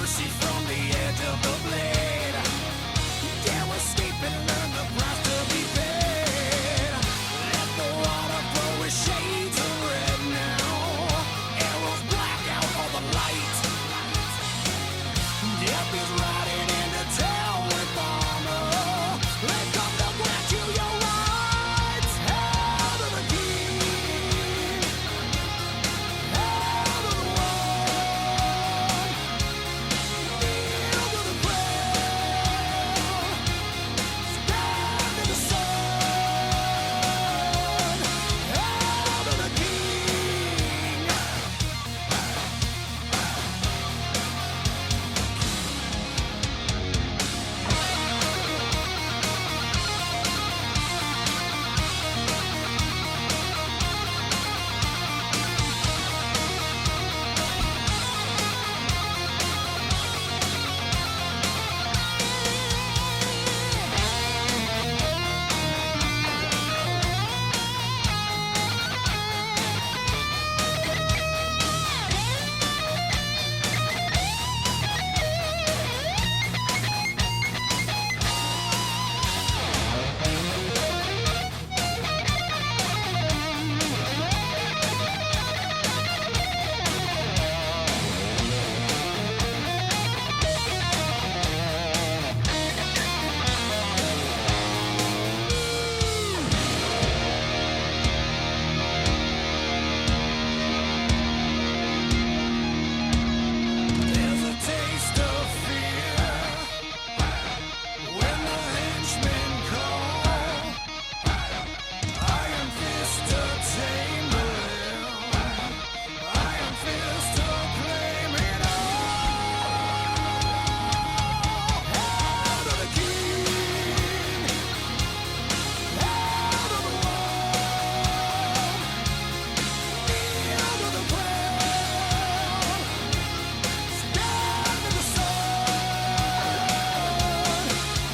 mercy from the edge of the blade. Dare escape and learn the price to be paid. Let the water flow with shades of red now. Arrows black out all the light. Death is riding into town with armor. They come to grant you your rights. Hail to the king. Hail to the one. Kneel to the ground. Stand in the sun. Hail to the king. There's a taste of fear when the henchmen call. Iron fist to tame the limb. Iron fist to claim it all. Hail to the king. Hail to the one. Kneel to the ground. Stand in the sun.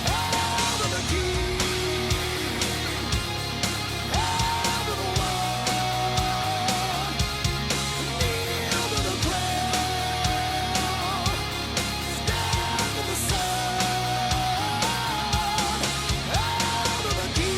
Hail to the king. Hail to the one. Kneel to the ground. Stand in the sun. Hail to the king.